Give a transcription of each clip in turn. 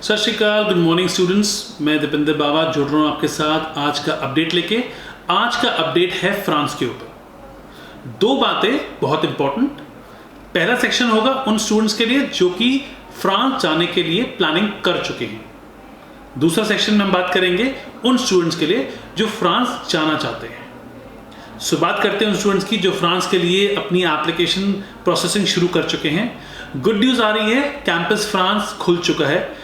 सत श्री अकाल, good morning students. मैं दीपेंद्र बाबा जुड़ रहा हूँ आपके साथ आज का अपडेट लेके। आज का अपडेट है फ्रांस के ऊपर। दो बातें बहुत इंपॉर्टेंट। पहला सेक्शन होगा उन स्टूडेंट्स के लिए जो कि फ्रांस जाने के लिए प्लानिंग कर चुके हैं। दूसरा सेक्शन में हम बात करेंगे उन स्टूडेंट्स के लिए जो फ्रांस जाना चाहते हैं। सो बात करते हैं उन स्टूडेंट्स की जो फ्रांस के लिए अपनी एप्लीकेशन प्रोसेसिंग शुरू कर चुके हैं। गुड न्यूज़ आ रही है, कैंपस फ्रांस खुल चुका है।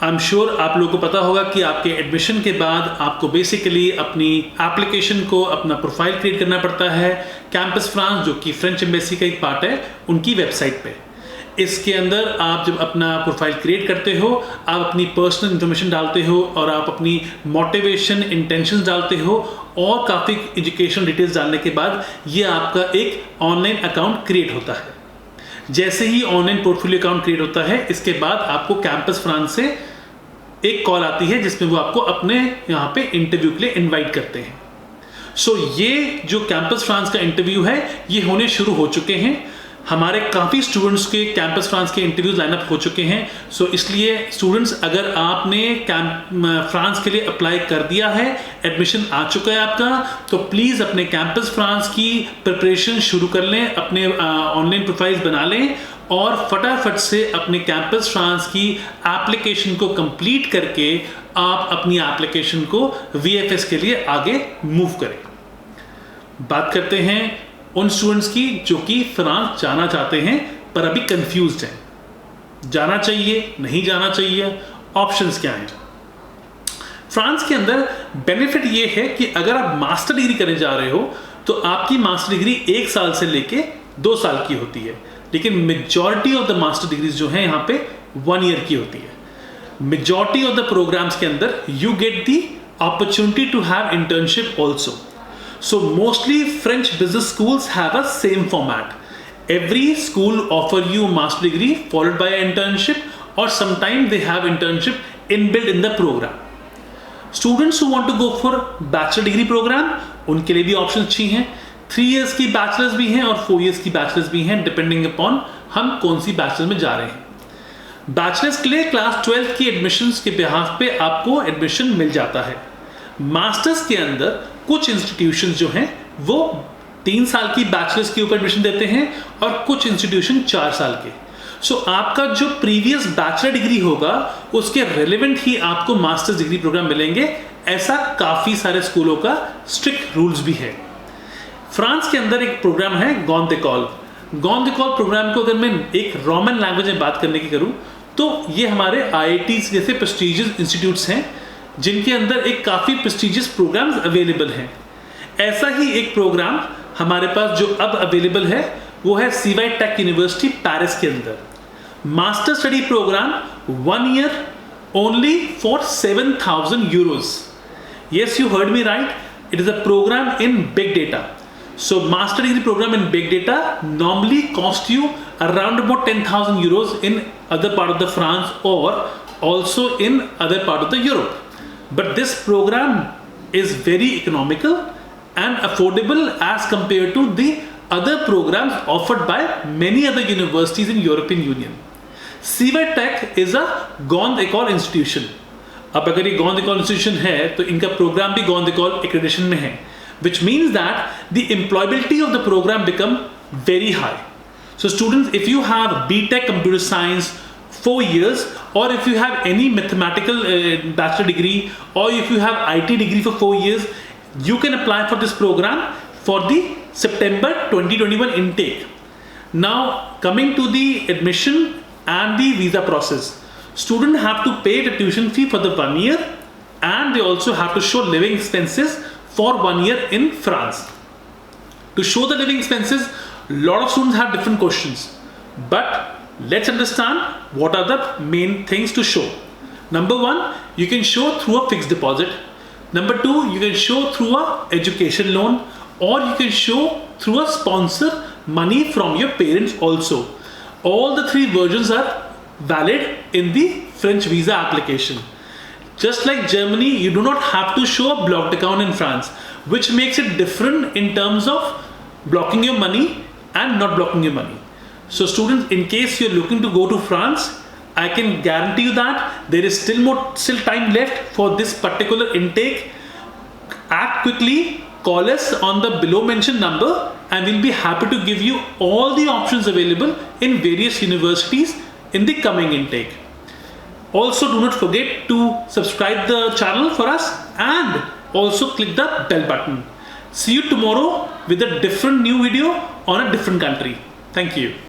आई एम श्योर आप लोगों को पता होगा कि आपके एडमिशन के बाद आपको बेसिकली अपनी एप्लीकेशन को, अपना प्रोफाइल क्रिएट करना पड़ता है कैंपस फ्रांस, जो कि फ्रेंच एम्बेसी का एक पार्ट है, उनकी वेबसाइट पे। इसके अंदर आप जब अपना प्रोफाइल क्रिएट करते हो, आप अपनी पर्सनल इंफॉर्मेशन डालते हो और आप अपनी मोटिवेशन, इंटेंशंस डालते हो और काफ़ी एजुकेशन डिटेल्स डालने के बाद ये आपका एक ऑनलाइन अकाउंट क्रिएट होता है। जैसे ही ऑनलाइन पोर्टफोलियो अकाउंट क्रिएट होता है, इसके बाद आपको कैंपस फ्रांस से एक कॉल आती है जिसमें वो आपको अपने यहाँ पे इंटरव्यू के लिए इनवाइट करते हैं। सो ये जो कैंपस फ्रांस का इंटरव्यू है ये होने शुरू हो चुके हैं। हमारे काफ़ी स्टूडेंट्स के कैंपस फ्रांस के इंटरव्यूज लाइनअप हो चुके हैं। सो इसलिए स्टूडेंट्स, अगर आपने फ्रांस के लिए अप्लाई कर दिया है, एडमिशन आ चुका है आपका, तो प्लीज़ अपने कैंपस फ्रांस की प्रिपरेशन शुरू कर लें, अपने ऑनलाइन प्रोफाइल्स बना लें और फटाफट से अपने कैंपस फ्रांस की एप्लीकेशन को कंप्लीट करके आप अपनी एप्लीकेशन को VFS के लिए आगे मूव करें। बात करते हैं उन स्टूडेंट्स की जो कि फ्रांस जाना चाहते हैं पर अभी कंफ्यूज्ड हैं। जाना चाहिए, नहीं जाना चाहिए, ऑप्शंस क्या हैं। फ्रांस के अंदर बेनिफिट ये है कि अगर आप मास्टर डिग्री करने जा रहे हो तो आपकी मास्टर डिग्री 1 साल से लेके 2 साल की होती है, लेकिन majority of the master degrees जो है यहाँ पे 1 ईयर की होती है। मेजॉरिटी ऑफ द प्रोग्राम्स के अंदर you get the opportunity to have internship also. So mostly French business schools have a same format. Every school offer you master degree followed by an internship, or sometimes they have internship inbuilt in the program. Students who want to go for bachelor degree program, उनके लिए भी option अच्छी हैं। 3 years की bachelors भी हैं और 4 years की बैचलर्स भी हैं, डिपेंडिंग अपॉन हम कौन सी बैचलर में जा रहे हैं। बैचलर्स के लिए क्लास 12 की एडमिशन्स के बिहाफ पे आपको एडमिशन मिल जाता है। मास्टर्स के अंदर कुछ इंस्टीट्यूशंस जो हैं वो 3 साल की बैचलर्स के ऊपर एडमिशन देते हैं और कुछ इंस्टीट्यूशन 4 साल के। सो आपका जो प्रीवियस बैचलर डिग्री होगा उसके रेलेवेंट ही आपको मास्टर्स डिग्री प्रोग्राम मिलेंगे। ऐसा काफ़ी सारे स्कूलों का स्ट्रिक्ट रूल्स भी है। फ्रांस के अंदर एक प्रोग्राम है gone d'école। Gone d'école programme को अगर मैं एक रोमन लैंग्वेज में बात करने की करूँ तो ये हमारे IITs जैसे प्रेस्टीजियस इंस्टीट्यूट्स हैं जिनके अंदर एक काफ़ी प्रेस्टीजियस प्रोग्राम्स अवेलेबल हैं। ऐसा ही एक प्रोग्राम हमारे पास जो अब अवेलेबल है वो है CY टेक यूनिवर्सिटी पेरिस के अंदर। Master study program 1 year only for 7,000 euros। Yes, you heard me right. It is a program in big data. So master degree program in big data normally cost you around about 10,000 euros in other part of the France or also in other part of the Europe. But this program is very economical and affordable as compared to the other programs offered by many other universities in European Union. CY Tech is a Gone d'école institution. अब अगर ये Gone d'école institution है तो इनका programme भी Gone d'école accreditation में है, which means that the employability of the program become very high. So students, if you have BTech Computer Science 4 years, or if you have any mathematical bachelor degree, or if you have IT degree for 4 years, you can apply for this program for the September 2021 intake. Now coming to the admission and the visa process, students have to pay the tuition fee for the 1 year and they also have to show living expenses for 1 year in France. To show the living expenses, a lot of students have different questions, but let's understand what are the main things to show. Number 1, you can show through a fixed deposit. Number 2, you can show through a education loan, or you can show through a sponsor money from your parents also. All the 3 versions are valid in the French visa application. Just like Germany, you do not have to show a blocked account in France, which makes it different in terms of blocking your money and not blocking your money. So students, in case you're looking to go to France, I can guarantee you that there is still time left for this particular intake. Act quickly, call us on the below mentioned number, and we'll be happy to give you all the options available in various universities in the coming intake. Also, do not forget to subscribe the channel for us and also click the bell button. See you tomorrow with a different new video on a different country. Thank you.